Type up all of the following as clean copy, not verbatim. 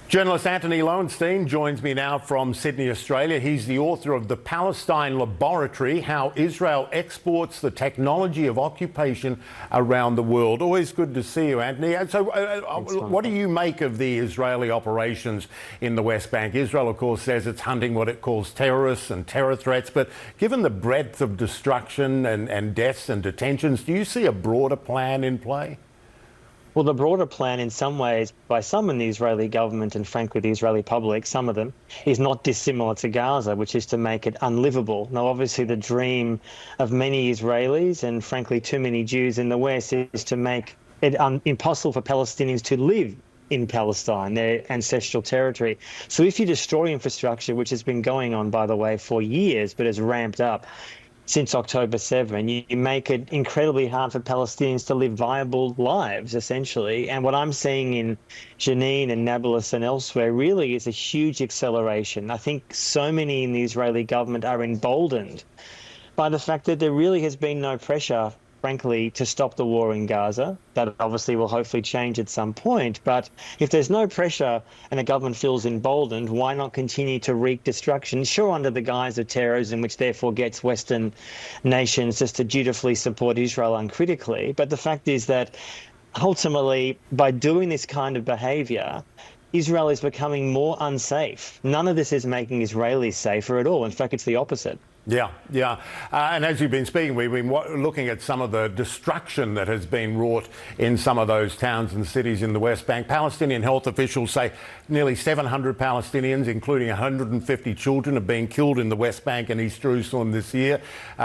Journalist Antony Loewenstein joins me now from Sydney, Australia. He's the author of The Palestine Laboratory, How Israel Exports the Technology of Occupation Around the World. Always good to see you, Antony. So what do you make of the Israeli operations in the West Bank? Israel, of course, says it's hunting what it calls terrorists and terror threats. But given the breadth of destruction and deaths and detentions, do you see a broader plan in play? Well, the broader plan in some ways by some in the Israeli government and frankly the Israeli public, some of them, is not dissimilar to Gaza, which is to make it unlivable. Now, obviously the dream of many Israelis and frankly too many Jews in the West is to make it impossible for Palestinians to live in Palestine, their ancestral territory. So if you destroy infrastructure, which has been going on, by the way, for years, but has ramped up since October 7, you make it incredibly hard for Palestinians to live viable lives, essentially. And what I'm seeing in Jenin and Nablus and elsewhere really is a huge acceleration. I think so many in the Israeli government are emboldened by the fact that there really has been no pressure, frankly, to stop the war in Gaza. That obviously will hopefully change at some point. But if there's no pressure and the government feels emboldened, why not continue to wreak destruction? Sure, under the guise of terrorism, which therefore gets Western nations just to dutifully support Israel uncritically. But the fact is that ultimately, by doing this kind of behavior, Israel is becoming more unsafe. None of this is making Israelis safer at all. In fact, it's the opposite. Yeah. And as you've been speaking, we've been looking at some of the destruction that has been wrought in some of those towns and cities in the West Bank. Palestinian health officials say nearly 700 Palestinians, including 150 children, have been killed in the West Bank and East Jerusalem this year.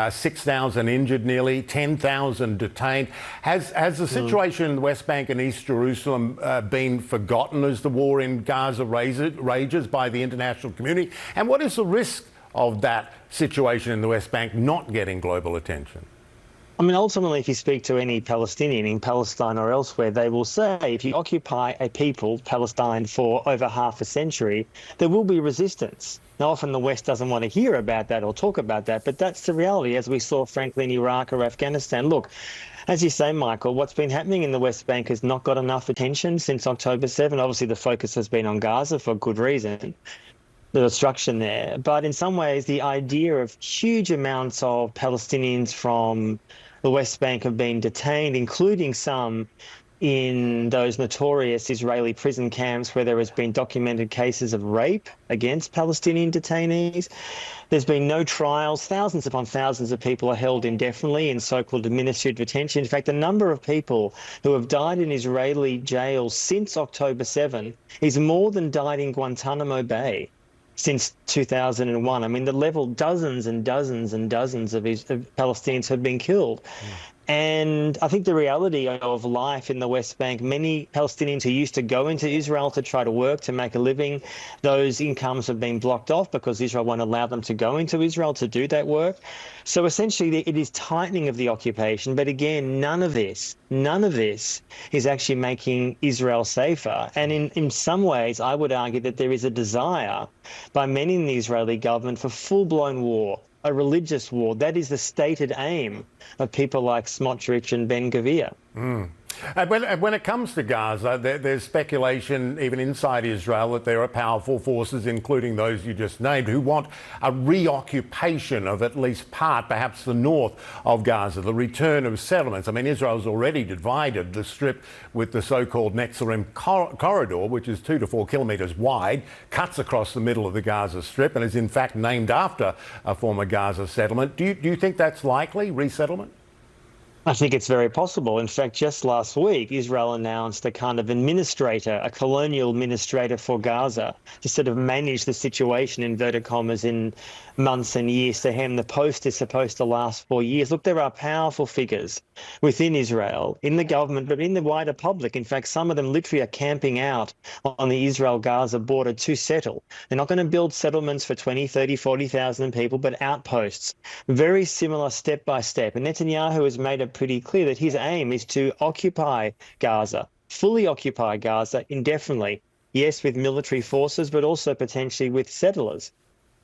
6,000 injured nearly, 10,000 detained. Has the situation in the West Bank and East Jerusalem been forgotten as the war in Gaza rages by the international community? And what is the risk of that situation in the West Bank not getting global attention? I mean, ultimately, if you speak to any Palestinian in Palestine or elsewhere, they will say if you occupy a people, Palestine, for over half a century, there will be resistance. Now, often the West doesn't want to hear about that or talk about that, but that's the reality, as we saw, frankly, in Iraq or Afghanistan. Look, as you say, Michael, what's been happening in the West Bank has not got enough attention since October 7. Obviously, the focus has been on Gaza for good reason, the destruction there. But in some ways, the idea of huge amounts of Palestinians from the West Bank have been detained, including some in those notorious Israeli prison camps where there has been documented cases of rape against Palestinian detainees. There's been no trials. Thousands upon thousands of people are held indefinitely in so-called administrative detention. In fact, the number of people who have died in Israeli jails since October 7 is more than died in Guantanamo Bay since 2001. I mean, the level, dozens and dozens and dozens of Palestinians have been killed. And I think the reality of life in the West Bank, many Palestinians who used to go into Israel to try to work, to make a living, those incomes have been blocked off because Israel won't allow them to go into Israel to do that work. So essentially, it is tightening of the occupation. But again, none of this is actually making Israel safer. And in some ways, I would argue that there is a desire by many in the Israeli government for full-blown war, a religious war. That is the stated aim of people like Smotrich and Ben-Gvir. When it comes to Gaza, there's speculation, even inside Israel, that there are powerful forces, including those you just named, who want a reoccupation of at least part, perhaps the north of Gaza, the return of settlements. I mean, Israel's already divided the strip with the so-called Netzarim corridor, which is 2 to 4 kilometres wide, cuts across the middle of the Gaza Strip, and is in fact named after a former Gaza settlement. Do you think that's likely, resettlement? I think it's very possible. In fact, just last week, Israel announced a kind of administrator, a colonial administrator for Gaza, to sort of manage the situation, inverted commas, in months and years to him. The post is supposed to last 4 years. Look, there are powerful figures within Israel, in the government, but in the wider public. In fact, some of them literally are camping out on the Israel-Gaza border to settle. They're not going to build settlements for 20, 30, 40,000 people, but outposts. Very similar step by step. And Netanyahu has made it pretty clear that his aim is to occupy Gaza, fully occupy Gaza indefinitely. Yes, with military forces, but also potentially with settlers.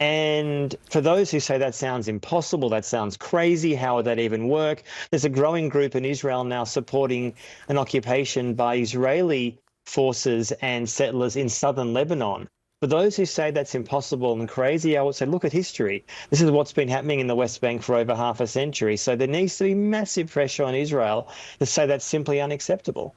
And for those who say that sounds impossible, that sounds crazy, how would that even work? There's a growing group in Israel now supporting an occupation by Israeli forces and settlers in southern Lebanon. For those who say that's impossible and crazy, I would say, look at history. This is what's been happening in the West Bank for over half a century. So there needs to be massive pressure on Israel to say that's simply unacceptable.